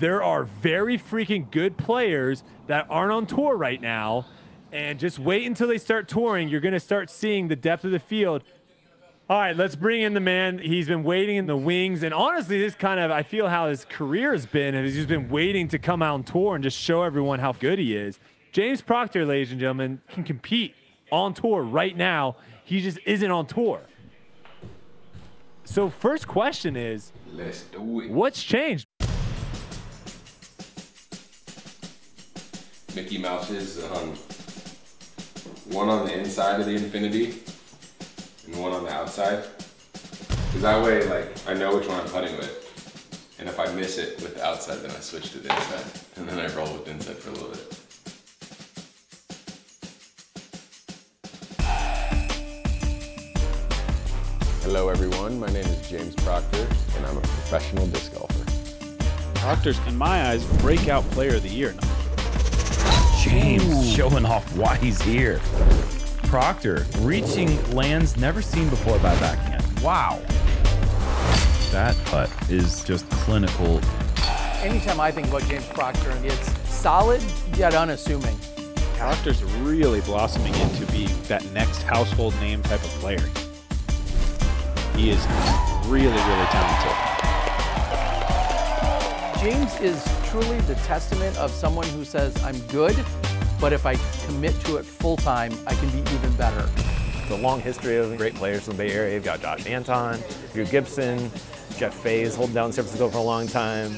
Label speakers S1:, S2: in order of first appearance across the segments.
S1: there are very freaking good players that aren't on tour right now, and just wait until they start touring. You're going to start seeing the depth of the field. All right, let's bring in the man. He's been waiting in the wings, and honestly, this kind of, I feel how his career has been, and he's just been waiting to come out on tour and just show everyone how good he is. James Proctor, ladies and gentlemen, can compete on tour right now. He just isn't on tour. So first question is,
S2: let's do it.
S1: What's changed?
S2: Mickey Mouse's, one on the inside of the infinity and one on the outside. Because that way, like, I know which one I'm putting with. And if I miss it with the outside, then I switch to the inside. And then I roll with the inside for a little bit. Hello everyone, my name is James Proctor, and I'm a professional disc golfer.
S3: Proctor's, in my eyes, breakout player of the year.
S4: James showing off why he's here. Proctor reaching lands never seen before by backhand. Wow. That putt is just clinical.
S5: Anytime I think about James Proctor, it's solid yet unassuming.
S3: Proctor's really blossoming into being that next household name type of player. He is really, really talented.
S5: James is truly the testament of someone who says, I'm good, but if I commit to it full time, I can be even better.
S6: It's a long history of great players in the Bay Area. You've got Josh Anton, Drew Gibson, Jeff Faye's holding down San Francisco for a long time.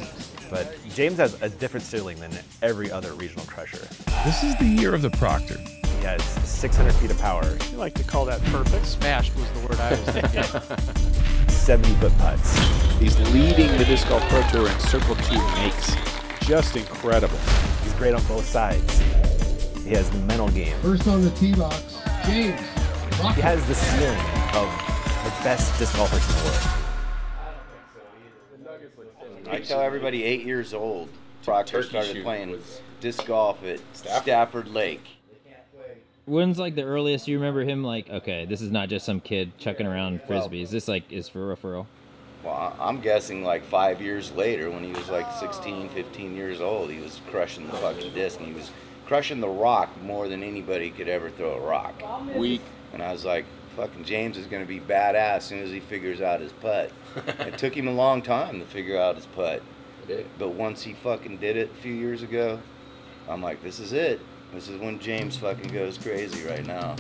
S6: But James has a different ceiling than every other regional crusher.
S4: This is the year of the Proctor.
S6: He has 600 feet of power.
S5: You like to call that perfect? Smashed was the word I was thinking.
S6: 70-foot putts.
S3: He's leading the Disc Golf Pro Tour in Circle 2 makes. Just incredible.
S6: He's great on both sides. He has the mental game.
S7: First on the tee box, James Proctor.
S6: He has the ceiling of the best disc golfers in the world.
S8: I tell everybody 8 years old, Proctor started playing disc golf at Stafford Lake.
S9: When's like the earliest you remember him like, okay, this is not just some kid chucking around frisbees. This like is for real?
S8: Well, I'm guessing like 5 years later when he was like 16, 15 years old, he was crushing the fucking disc, and he was crushing the rock more than anybody could ever throw a rock.
S2: Weak.
S8: And I was like, fucking James is going to be badass as soon as he figures out his putt. It took him a long time to figure out his putt. But once he fucking did it a few years ago, I'm like, this is it. This is when James fucking goes crazy right now.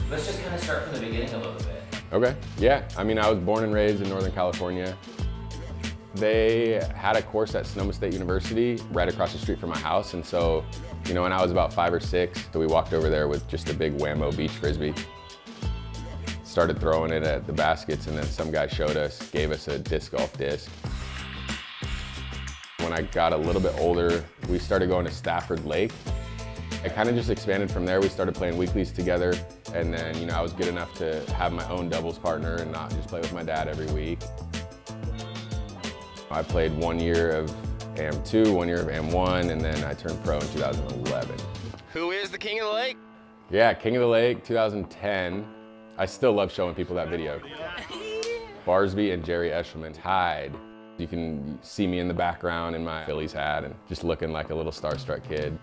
S10: Let's just kind of start from the beginning a little bit.
S2: Okay, yeah. I mean, I was born and raised in Northern California. They had a course at Sonoma State University right across the street from my house. And so, you know, when I was about 5 or 6, so we walked over there with just a big Whammo beach frisbee. Started throwing it at the baskets, and then some guy showed us, gave us a disc golf disc. When I got a little bit older, we started going to Stafford Lake. It kind of just expanded from there. We started playing weeklies together, and then, you know, I was good enough to have my own doubles partner and not just play with my dad every week. I played 1 year of AM2, 1 year of AM1, and then I turned pro in 2011.
S10: Who is the King of the Lake?
S2: Yeah, King of the Lake, 2010. I still love showing people that video. Barsby and Jerry Eshelman tied. You can see me in the background in my Phillies hat and just looking like a little starstruck kid.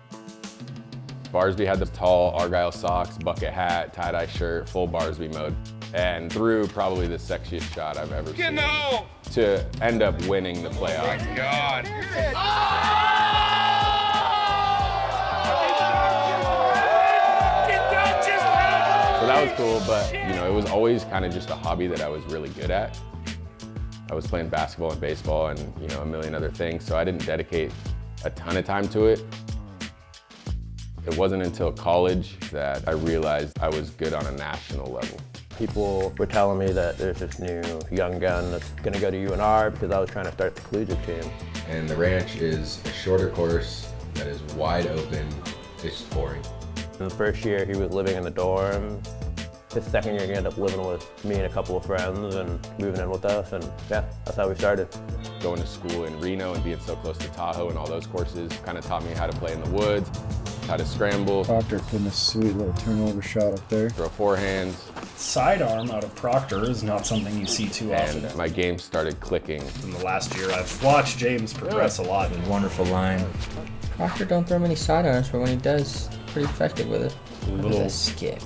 S2: Barsby had the tall Argyle socks, bucket hat, tie-dye shirt, full Barsby mode, and threw probably the sexiest shot I've ever seen to end up winning the playoff.
S10: Oh my God.
S2: So that was cool, but you know, it was always kind of just a hobby that I was really good at. I was playing basketball and baseball and, you know, a million other things, so I didn't dedicate a ton of time to it. It wasn't until college that I realized I was good on a national level.
S6: People were telling me that there's this new young gun that's going to go to UNR because I was trying to start the collegiate team.
S2: And the ranch is a shorter course that is wide open. It's just boring.
S6: In the first year, he was living in the dorm.
S11: His second year, he ended up living with me and a couple of friends and moving in with us, and yeah, that's how we started.
S2: Going to school in Reno and being so close to Tahoe and all those courses kind of taught me how to play in the woods, how to scramble.
S12: Proctor putting a sweet little turnover shot up there.
S2: Throw forehands.
S13: Sidearm out of Proctor is not something you see too often.
S2: And my game started clicking.
S13: In the last year, I've watched James progress a lot.
S14: Wonderful line. Proctor don't throw many sidearms, but when he does, pretty effective with it. Look at that skip.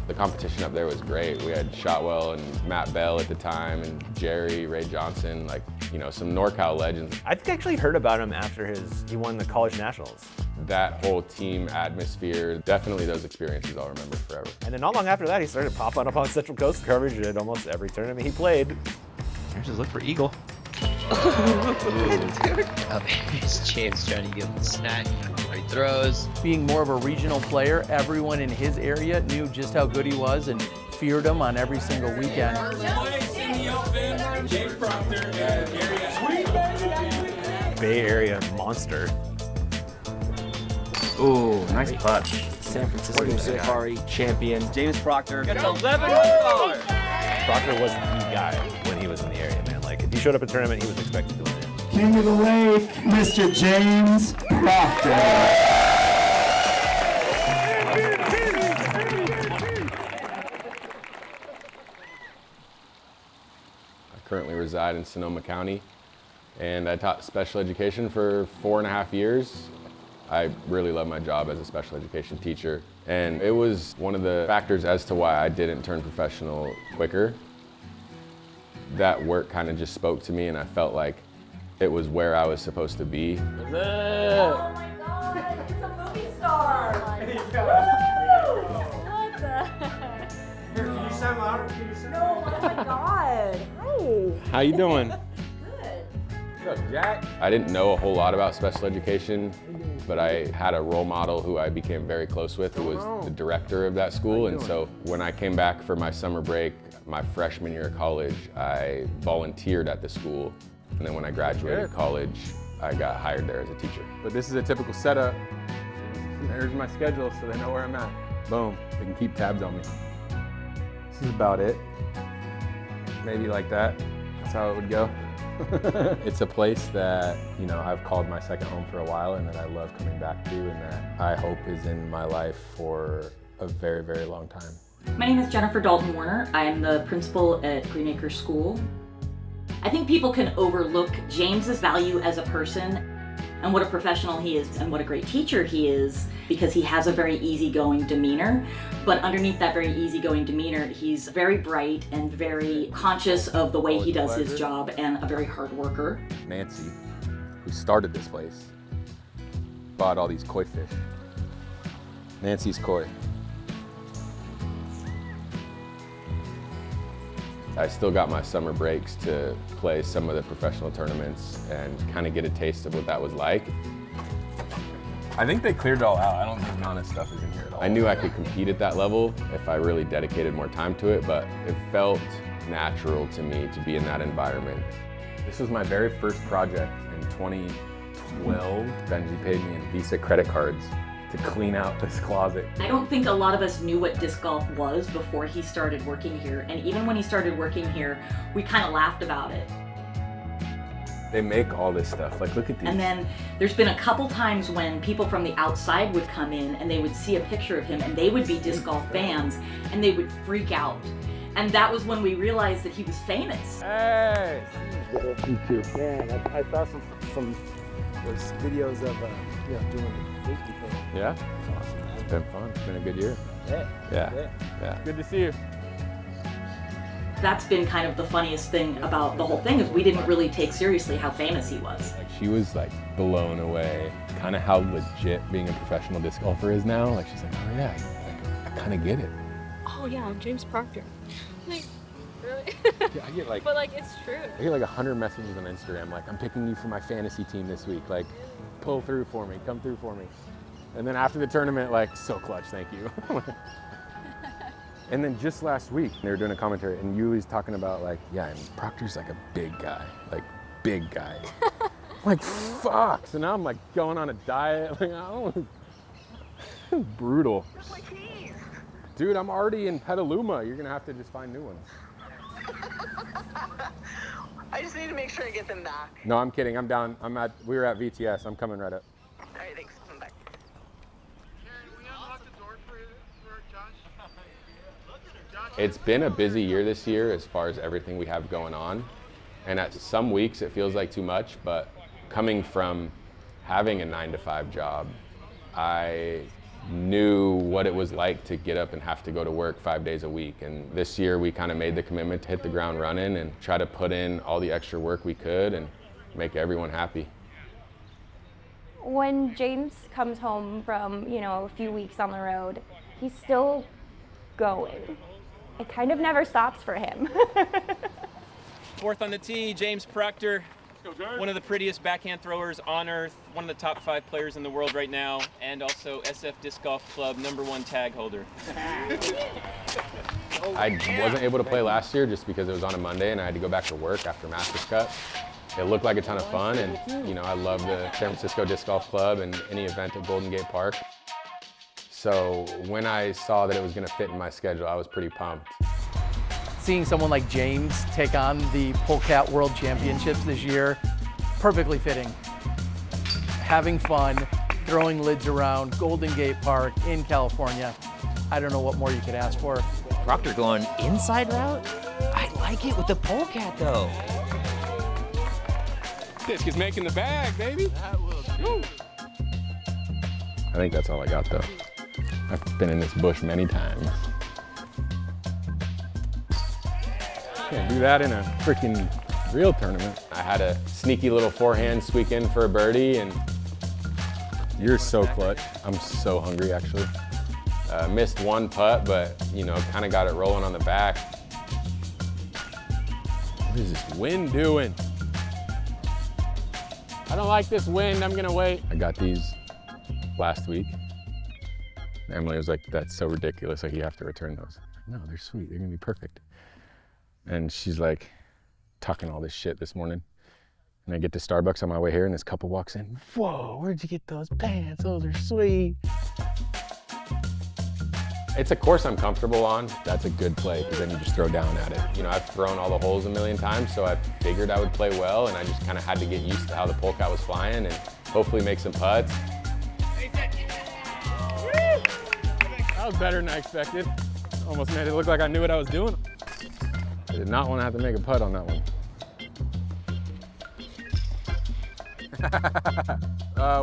S2: The competition up there was great. We had Shotwell and Matt Bell at the time, and Jerry, Ray Johnson, like, you know, some NorCal legends.
S6: I think I actually heard about him after he won the college nationals.
S2: That whole team atmosphere, definitely those experiences I'll remember forever.
S6: And then not long after that, he started popping up on Central Coast coverage at almost every tournament he played.
S3: Here's his look for Eagle.
S9: It's James trying to give him the snack before he throws.
S5: Being more of a regional player, everyone in his area knew just how good he was and feared him on every single weekend.
S1: James Proctor,
S6: Bay Area monster.
S14: Ooh, nice putt. San Francisco Safari champion. James Proctor gets
S6: $1,100. Proctor was the guy when he was in the area, man. Like, if he showed up at a tournament, he was expected to win it.
S7: King of the Lake, Mr. James Proctor.
S2: I currently reside in Sonoma County, and I taught special education for 4.5 years. I really love my job as a special education teacher, and it was one of the factors as to why I didn't turn professional quicker. That work kind of just spoke to me, and I felt like it was where I was supposed to be.
S15: Oh my God, it's a movie star! What the heck?
S1: Can you sound louder?
S15: No, oh my God. Oh.
S2: How you doing?
S15: Good.
S2: What's up, Jack? I didn't know a whole lot about special education, but I had a role model who I became very close with, who was the director of that school. And so when I came back for my summer break, my freshman year of college, I volunteered at the school. And then when I graduated college, I got hired there as a teacher. But this is a typical setup. There's my schedule, so they know where I'm at. Boom, they can keep tabs on me. This is about it. Maybe like that. That's how it would go. It's a place that, you know, I've called my second home for a while, and that I love coming back to, and that I hope is in my life for a very, very long time.
S16: My name is Jennifer Dalton Warner. I am the principal at Green Acres School. I think people can overlook James's value as a person and what a professional he is and what a great teacher he is because he has a very easygoing demeanor. But underneath that very easygoing demeanor, he's very bright and very conscious of the way he does his job and a very hard worker.
S2: Nancy, who started this place, bought all these koi fish. Nancy's koi. I still got my summer breaks to play some of the professional tournaments and kind of get a taste of what that was like. I think they cleared it all out. I don't think none of stuff is in here at all. I knew I could compete at that level if I really dedicated more time to it, but it felt natural to me to be in that environment. This was my very first project in 2012. Benji paid me in Visa credit cards to clean out this closet.
S16: I don't think a lot of us knew what disc golf was before he started working here. And even when he started working here, we kind of laughed about it.
S2: They make all this stuff, like look at these.
S16: And then there's been a couple times when people from the outside would come in and they would see a picture of him and they would be disc golf fans and they would freak out. And that was when we realized that he was famous.
S2: Hey!
S12: You too. Man, I saw some those videos of you know, doing the frisbee thing.
S2: Yeah?
S12: It's awesome, man.
S2: It's been fun. It's been a good year.
S12: Yeah.
S2: Good to see you.
S16: That's been kind of the funniest thing about the whole thing is we didn't really take seriously how famous he was.
S2: Like she was like blown away, kind of how legit being a professional disc golfer is now. Like she's like, oh yeah, like, I kind of get it.
S15: Oh yeah, I'm James Proctor. Like, really?
S2: Yeah, I get like,
S15: but like it's true.
S2: I get like 100 messages on Instagram like, I'm picking you for my fantasy team this week. Like, pull through for me, come through for me. And then after the tournament, like, so clutch, thank you. And then just last week, they were doing a commentary, and Yuli's talking about like, yeah, and Proctor's like a big guy, like big guy. Like, fuck. So now I'm like going on a diet. Like, I don't. Brutal. Dude, I'm already in Petaluma. You're gonna have to just find new ones.
S17: I just need to make sure I get them back.
S2: No, I'm kidding. I'm down. We were at VTS. I'm coming right up.
S17: All right, thanks. I'm back.
S2: It's been a busy year this year as far as everything we have going on. And at some weeks it feels like too much, but coming from having a 9-to-5 job, I knew what it was like to get up and have to go to work 5 days a week. And this year we kind of made the commitment to hit the ground running and try to put in all the extra work we could and make everyone happy.
S15: When James comes home from, you know, a few weeks on the road, he's still going. It kind of never stops for him.
S18: Fourth on the tee, James Proctor, one of the prettiest backhand throwers on earth, one of the top 5 players in the world right now, and also SF Disc Golf Club #1 tag holder.
S2: I wasn't able to play last year just because it was on a Monday and I had to go back to work after Masters Cup. It looked like a ton of fun, and you know, I love the San Francisco Disc Golf Club and any event at Golden Gate Park. So when I saw that it was going to fit in my schedule, I was pretty pumped.
S5: Seeing someone like James take on the Polecat World Championships this year, perfectly fitting. Having fun, throwing lids around, Golden Gate Park in California. I don't know what more you could ask for.
S9: Proctor going inside route? I like it with the Polecat though.
S2: Disc is making the bag, baby. Woo. I think that's all I got though. I've been in this bush many times. Can't do that in a freaking real tournament. I had a sneaky little forehand squeak in for a birdie, and you're so clutch. I'm so hungry actually. Missed one putt, but you know, kind of got it rolling on the back. What is this wind doing? I don't like this wind, I'm gonna wait. I got these last week. Emily was like, that's so ridiculous, like you have to return those. No, they're sweet, they're gonna be perfect. And she's like talking all this shit this morning. And I get to Starbucks on my way here and this couple walks in. Whoa, where'd you get those pants? Those are sweet. It's a course I'm comfortable on. That's a good play because then you just throw down at it. You know, I've thrown all the holes a million times, so I figured I would play well, and I just kind of had to get used to how the Polecat was flying and hopefully make some putts. That was better than I expected. Almost made it look like I knew what I was doing. I did not want to have to make a putt on that one.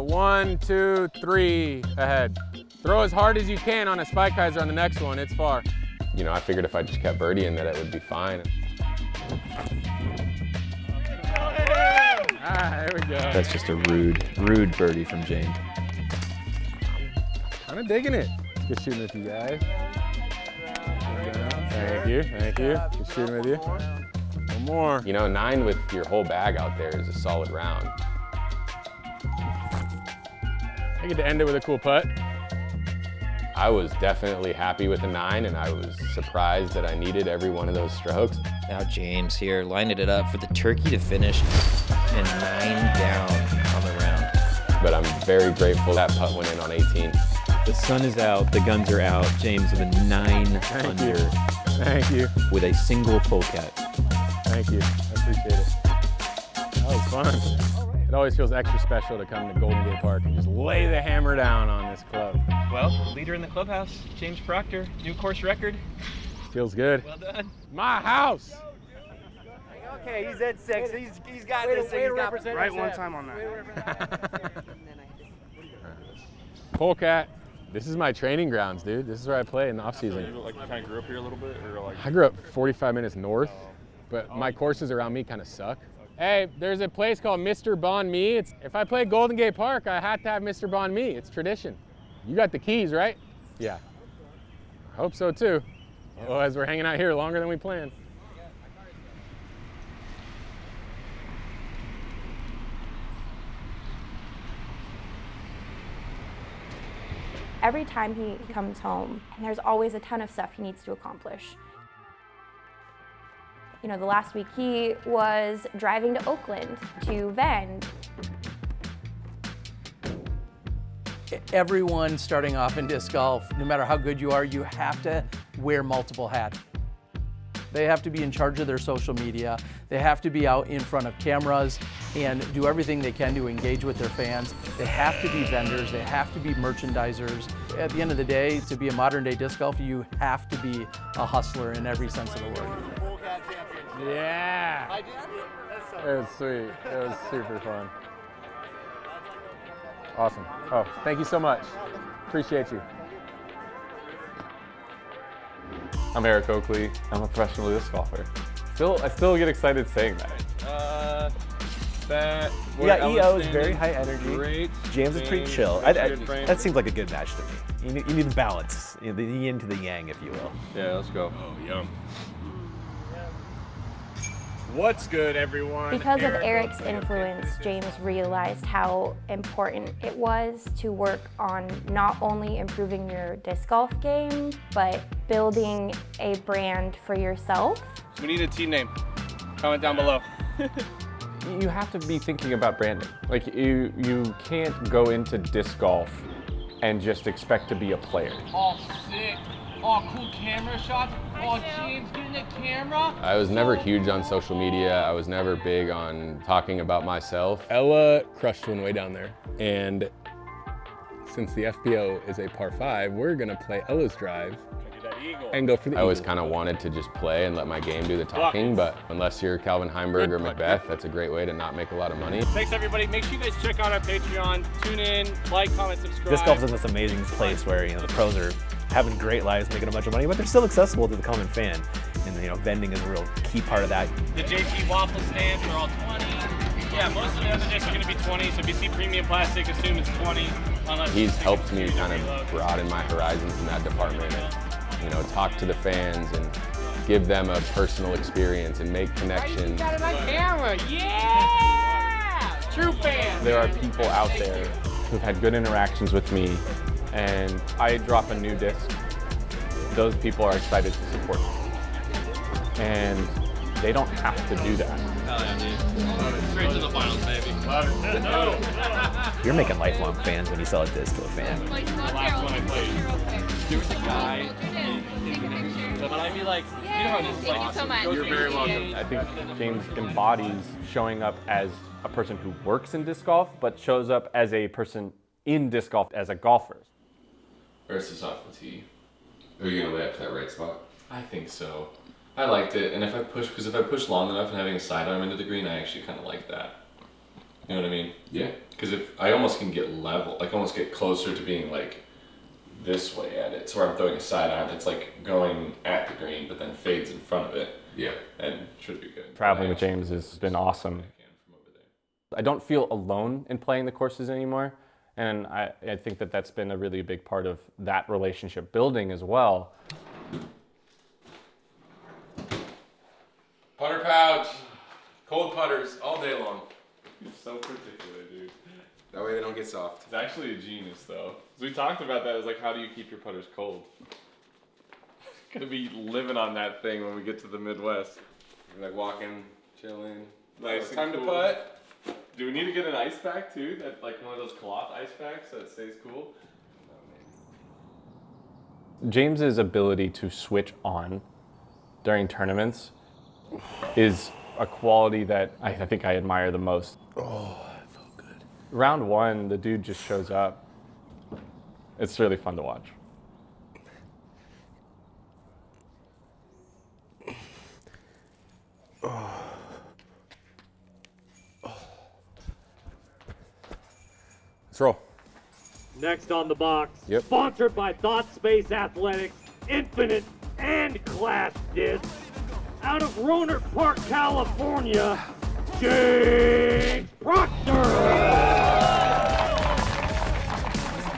S2: 1, 2, 3 ahead. Throw as hard as you can on a spike hyzer on the next one, it's far. You know, I figured if I just kept birdieing that it would be fine. Ah, there we go.
S4: That's just a rude birdie from James.
S2: Kind of digging it. Good shooting with you guys. Thank you, thank you. Good shooting with you. One more. You know, 9 with your whole bag out there is a solid round. I get to end it with a cool putt. I was definitely happy with the 9, and I was surprised that I needed every one of those strokes.
S9: Now James here lining it up for the turkey to finish and 9 down on the round.
S2: But I'm very grateful that putt went in on 18.
S3: The sun is out, the guns are out. James with a 9 under.
S2: Thank you.
S3: With a single Polecat.
S2: Thank you, I appreciate it. That was fun. It always feels extra special to come to Golden Gate Park and just lay the hammer down on this club.
S18: Well, leader in the clubhouse, James Proctor, new course record.
S2: Feels good.
S18: Well done.
S2: My house.
S12: Okay, he's at 6. He's got this. He's got right one time on that.
S2: Polecat. This is my training grounds, dude. This is where I play in the off season.
S19: So you kind of grew up here a little bit, or like?
S2: I grew up 45 minutes north, but my courses around me kind of suck. Hey, there's a place called Mr. Bon Me. If I play Golden Gate Park, I have to have Mr. Bon Me. It's tradition. You got the keys, right? Yeah. I hope so too. Otherwise, we're hanging out here longer than we planned.
S15: Every time he comes home, there's always a ton of stuff he needs to accomplish. You know, the last week he was driving to Oakland to vend.
S5: Everyone starting off in disc golf, no matter how good you are, you have to wear multiple hats. They have to be in charge of their social media. They have to be out in front of cameras and do everything they can to engage with their fans. They have to be vendors. They have to be merchandisers. At the end of the day, to be a modern day disc golf, you have to be a hustler in every sense of the word.
S1: Yeah.
S20: It was sweet. It was super fun. Awesome. Oh, thank you so much. Appreciate you.
S2: I'm Eric Oakley. I'm a professional disc golfer. I still get excited saying that.
S6: Yeah, EO is very high energy.
S2: Great.
S6: James is pretty chill. That seems like a good match to me. You need the balance, the yin to the yang, if you will.
S2: Yeah, let's go.
S19: Oh, yum. What's good, everyone?
S15: Because of Eric's influence, James realized how important it was to work on not only improving your disc golf game, but building a brand for yourself.
S19: We need a team name. Comment down below.
S2: You have to be thinking about branding. Like you can't go into disc golf and just expect to be a player.
S21: Oh, sick. Oh, cool camera shots. Oh, James getting the camera.
S2: I was never huge on social media. I was never big on talking about myself. Ella crushed one way down there. And since the FPO is a par 5, we're gonna play Ella's drive and go for the eagle. I always kind of wanted to just play and let my game do the talking, but unless you're Calvin Heimberg or Macbeth, that's a great way to not make a lot of money.
S19: Thanks, everybody. Make sure you guys check out our Patreon. Tune in, like, comment, subscribe.
S6: Disc golf is in this amazing place where the pros are having great lives, making a bunch of money, but they're still accessible to the common fan. And vending is a real key part of that.
S19: The JP waffle stands are all 20. Yeah, most of the other discs are going to be 20, so if you see premium plastic, assume it's 20.
S2: He's helped me kind of broaden my horizons in that department and, talk to the fans and give them a personal experience and make connections.
S21: Got it on camera, yeah! True fans.
S20: There are people out there who've had good interactions with me, and I drop a new disc. Those people are excited to support me. And they don't have to do that.
S21: Hell yeah, dude. Straight to the finals, baby.
S6: You're making lifelong fans when you sell a disc to a fan.
S19: The last one I played, there was a guy, but I'd be like, you know how this is
S21: Thank
S19: awesome.
S21: you so much.
S19: You're very welcome.
S20: I think James embodies showing up as a person who works in disc golf, but shows up as a person in disc golf as a golfer.
S2: Where's the softball tee? Are you gonna lay up to that right spot? I think so. I liked it, and if I push long enough and having a sidearm into the green, I actually kind of like that. You know what I mean? Yeah. Because if I almost can get level, like almost get closer to being like this way at it, so where I'm throwing a sidearm that's like going at the green, but then fades in front of it. Yeah. And should be good.
S20: Traveling with James has been awesome. I don't feel alone in playing the courses anymore. And I think that that's been a really big part of that relationship building as well.
S2: Putter pouch, cold putters all day long. It's so particular, dude. That way they don't get soft.
S19: It's actually a genius, though. We talked about that. It's like, how do you keep your putters cold? Gonna be living on that thing when we get to the Midwest.
S2: You're like walking, chilling.
S19: Nice.
S2: Time
S19: cool.
S2: to putt.
S19: Do we need to get an ice pack too? That like one of those cloth ice packs so it stays cool?
S20: James's ability to switch on during tournaments is a quality that I think I admire the most.
S6: Oh, that felt good.
S20: Round 1, the dude just shows up. It's really fun to watch.
S2: Let's roll.
S22: Next on the box,
S2: Yep.
S22: sponsored by Thought Space Athletics, Infinite and Class Discs, out of Rohnert Park, California, James Proctor!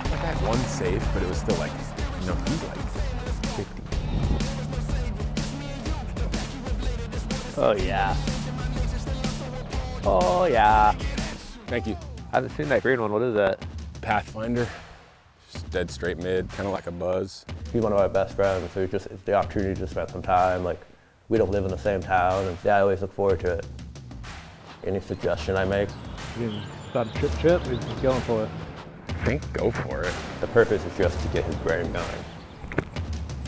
S2: I had one safe, but it was still like, he's like 50.
S6: Oh yeah. Oh yeah.
S2: Thank you.
S6: I haven't seen that green one. What is that?
S2: Pathfinder. Just dead straight mid, kind of like a buzz.
S11: He's one of my best friends, so it's the opportunity to spend some time. Like, we don't live in the same town, and yeah, I always look forward to it. Any suggestion I make?
S12: About a trip, we're just going for it.
S2: think go for it.
S11: The purpose is just to get his brain going.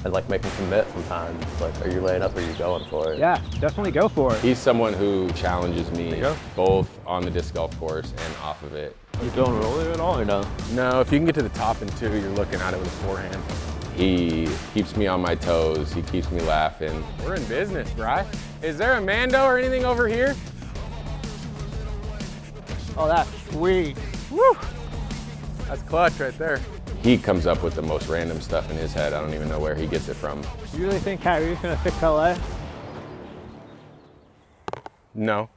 S11: I'd like make him commit sometimes. Like, are you laying up or are you going for it?
S8: Yeah, definitely go for it.
S2: He's someone who challenges me both on the disc golf course and off of it.
S11: You going roller at all or no?
S2: No, if you can get to the top in 2, you're looking at it with a forehand. He keeps me on my toes. He keeps me laughing. We're in business, Bryce. Is there a Mando or anything over here?
S8: Oh, that's sweet. Woo!
S2: That's clutch right there. He comes up with the most random stuff in his head. I don't even know where he gets it from.
S8: You really think Kyrie's gonna fix LA?
S2: No.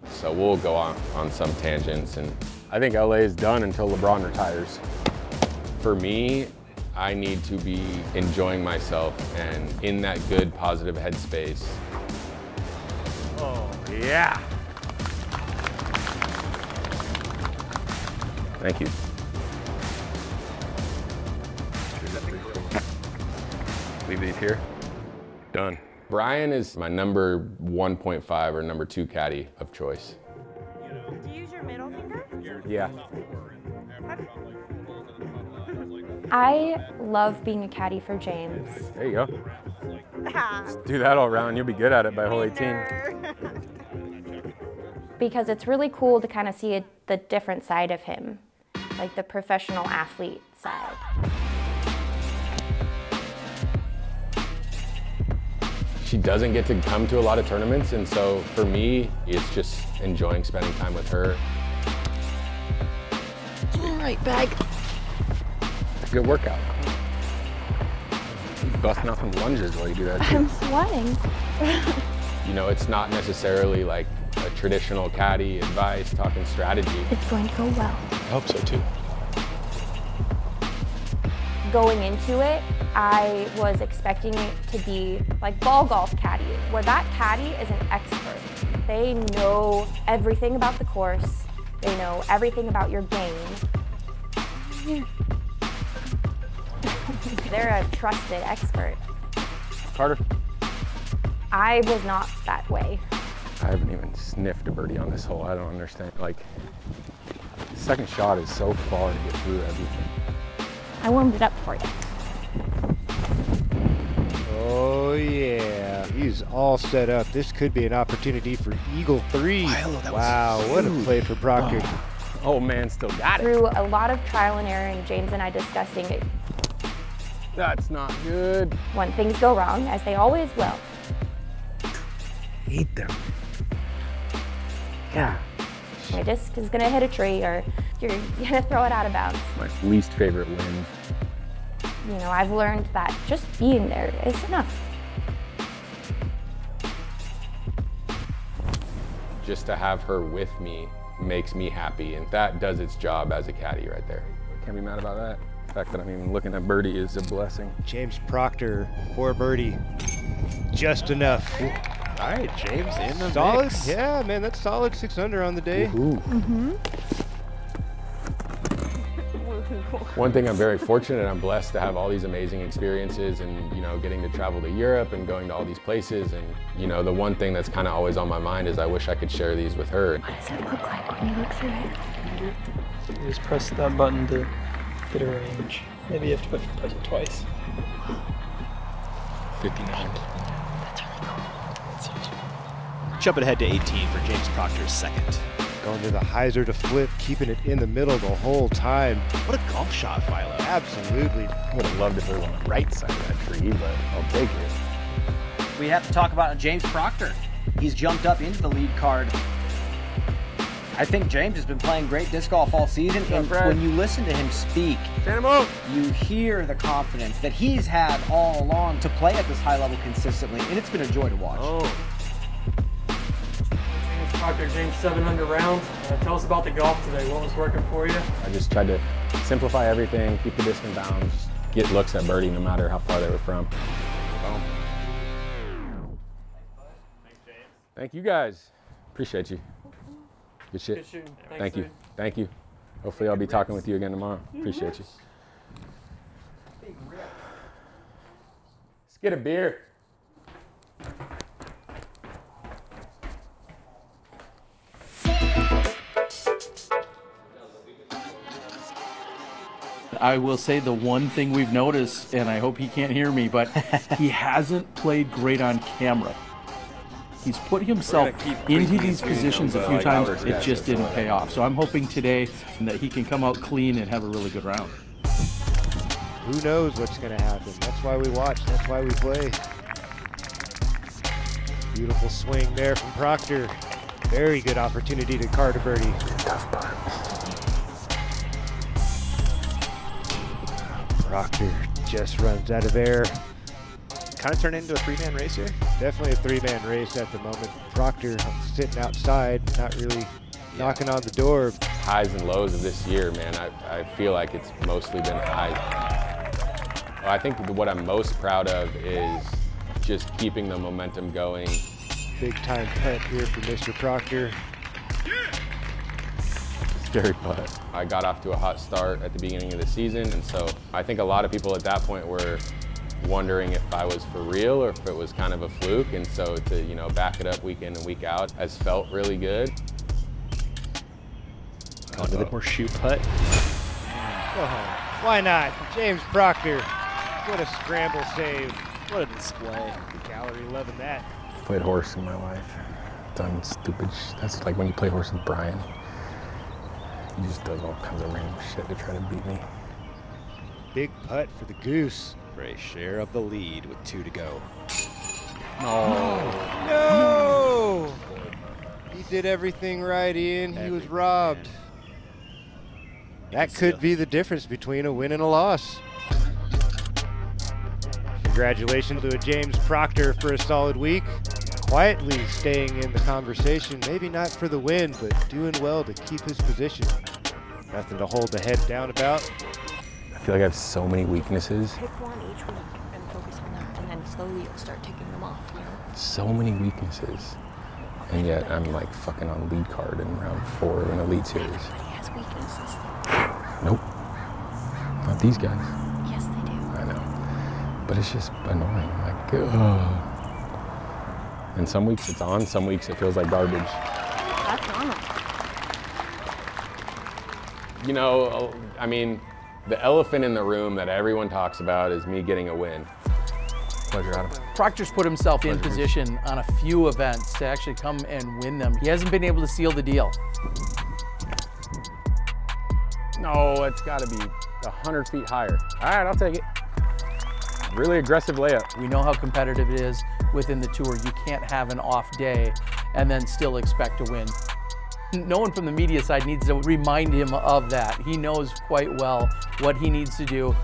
S2: So we'll go on some tangents, and I think LA is done until LeBron retires. For me, I need to be enjoying myself and in that good, positive headspace.
S8: Oh, yeah.
S2: Thank you. Leave these here. Done. Brian is my number 1.5 or number 2 caddy of choice.
S15: Do you use your middle finger?
S2: Yeah.
S15: I love being a caddy for James.
S2: There you go. Just do that all around, you'll be good at it by hole 18.
S15: Because it's really cool to kind of see the different side of him, like the professional athlete side.
S2: She doesn't get to come to a lot of tournaments, and so for me, it's just enjoying spending time with her.
S15: All right, bag.
S2: It's a good workout. You busting out some lunges while you do that too.
S15: I'm sweating.
S2: You know, it's not necessarily like a traditional caddy advice, talking strategy.
S15: It's going to go well.
S2: I hope so too.
S15: Going into it, I was expecting it to be like ball golf caddy, where that caddy is an expert. They know everything about the course. They know everything about your game. They're a trusted expert.
S2: Carter?
S15: I was not that way.
S2: I haven't even sniffed a birdie on this hole. I don't understand. Like, the second shot is so far to get through everything.
S15: I warmed it up for you.
S8: Oh yeah, he's all set up. This could be an opportunity for Eagle 3. Wow, what a play for Proctor.
S2: Oh man, still got it.
S15: Through a lot of trial and error and James and I discussing it.
S2: That's not good.
S15: When things go wrong, as they always will.
S2: Hate them.
S8: Yeah.
S15: My disc is gonna hit a tree or you're gonna throw it out of bounds.
S2: My least favorite win.
S15: You know, I've learned that just being there is enough.
S2: Just to have her with me makes me happy, and that does its job as a caddy right there. Can't be mad about that. The fact that I'm even looking at birdie is a blessing.
S8: James Proctor for birdie. Just enough.
S3: All right, James in the
S8: solid
S3: mix.
S8: Yeah, man, that's solid 6 under on the day.
S2: One thing I'm very fortunate, I'm blessed to have all these amazing experiences and, you know, getting to travel to Europe and going to all these places. And, you know, the one thing that's kind of always on my mind is I wish I could share these with her.
S15: What does it look like when you look through it?
S10: You just press that button to get a range. Maybe you have to press it twice.
S2: 59.
S3: Jumping ahead to 18 for James Proctor's second.
S8: Going to the hyzer to flip, keeping it in the middle the whole time.
S3: What a golf shot, Philo.
S8: Absolutely.
S2: Would have loved if it was on the right side of that tree, but I'll take it.
S23: We have to talk about James Proctor. He's jumped up into the lead card. I think James has been playing great disc golf all season, and when you listen to him speak, you hear the confidence that he's had all along to play at this high level consistently, and it's been a joy to watch.
S10: James Proctor, James 700 rounds. Tell us about the golf today. What was working for you?
S2: I just tried to simplify everything, keep the disc in bounds, get looks at birdie no matter how far they were from. Boom. Thank you guys. Appreciate you. Good shit.
S10: Good shooting. Thanks,
S2: Thank you.
S10: dude.
S2: Thank you. Hopefully I'll be talking with you again tomorrow. Appreciate you. Let's get a beer.
S5: I will say the one thing we've noticed, and I hope he can't hear me, but he hasn't played great on camera. He's put himself into these positions a few times. It just didn't pay off. So I'm hoping today that he can come out clean and have a really good round.
S8: Who knows what's going to happen? That's why we watch. That's why we play. Beautiful swing there from Proctor. Very good opportunity to card a birdie. Tough putt. Proctor just runs out of air.
S6: Kind of turned into a three-man race here?
S8: Definitely a three-man race at the moment. Proctor sitting outside, not really knocking on the door.
S2: Highs and lows of this year, man, I feel like it's mostly been highs. I think what I'm most proud of is just keeping the momentum going.
S8: Big time putt here for Mr. Proctor.
S2: Scary putt. I got off to a hot start at the beginning of the season, and so I think a lot of people at that point were wondering if I was for real or if it was kind of a fluke, and so to, you know, back it up week in and week out has felt really good.
S3: Onto the horseshoe putt.
S8: Oh, why not? James Proctor. What a scramble save. What a display. The gallery loving that.
S2: Played horse in my life. Done stupid that's like when you play horse with Brian. He just does all kinds of random shit to try to beat me.
S8: Big putt for the Goose.
S3: For a share of the lead with 2 to go.
S8: No! He did everything right, Ian. He was robbed. That could be the difference between a win and a loss. Congratulations to James Proctor for a solid week. Quietly staying in the conversation, maybe not for the win, but doing well to keep his position. Nothing to hold the head down about.
S2: I feel like I have so many weaknesses.
S7: Pick one each week and focus on that, and then slowly you'll start taking them off, you know?
S2: So many weaknesses. And yet I'm like fucking on lead card in round 4 of an Elite Series.
S7: Everybody has weaknesses.
S2: Nope. Not these guys.
S7: Yes, they do.
S2: I know. But it's just annoying. Like, ugh. And some weeks it's on, some weeks it feels like garbage.
S7: That's normal.
S2: You know, I mean, the elephant in the room that everyone talks about is me getting a win. Pleasure, Adam.
S5: Proctor's put himself in position on a few events to actually come and win them. He hasn't been able to seal the deal.
S2: No, it's got to be 100 feet higher. All right, I'll take it. Really aggressive layup.
S5: We know how competitive it is within the tour. You can't have an off day and then still expect to win. No one from the media side needs to remind him of that. He knows quite well what he needs to do.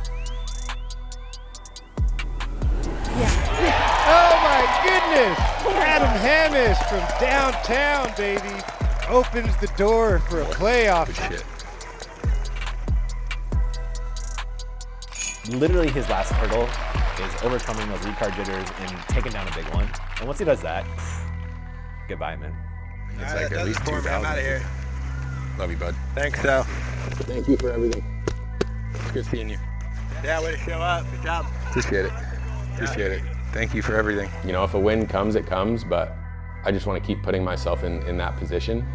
S8: Oh my goodness! Adam Hammis from downtown, baby, opens the door for a playoff.
S2: Shit.
S6: Literally his last hurdle is overcoming those lead card jitters and taking down a big one. And once he does that, goodbye, man.
S2: It's like at least 2,000.
S13: I'm out of here.
S2: Love you, bud.
S13: Thanks, so.
S2: Thank you for everything. It's good seeing you.
S13: Yeah, way to show up. Good job.
S2: Appreciate it. Appreciate it. Thank you for everything. You know, if a win comes, it comes, but I just want to keep putting myself in that position.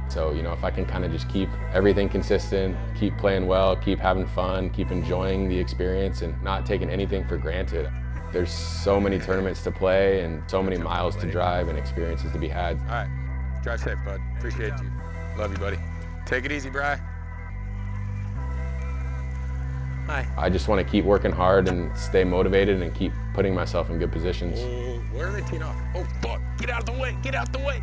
S2: So, you know, if I can kind of just keep everything consistent, keep playing well, keep having fun, keep enjoying the experience and not taking anything for granted. There's so many tournaments to play and so many miles to drive and experiences to be had.
S13: All right. Drive safe, bud. Appreciate you.
S2: Love you, buddy.
S13: Take it easy, Bri. Hi.
S2: I just want to keep working hard and stay motivated and keep putting myself in good positions.
S13: Where are they teeing off? Oh, fuck. Get out of the way. Get out the way.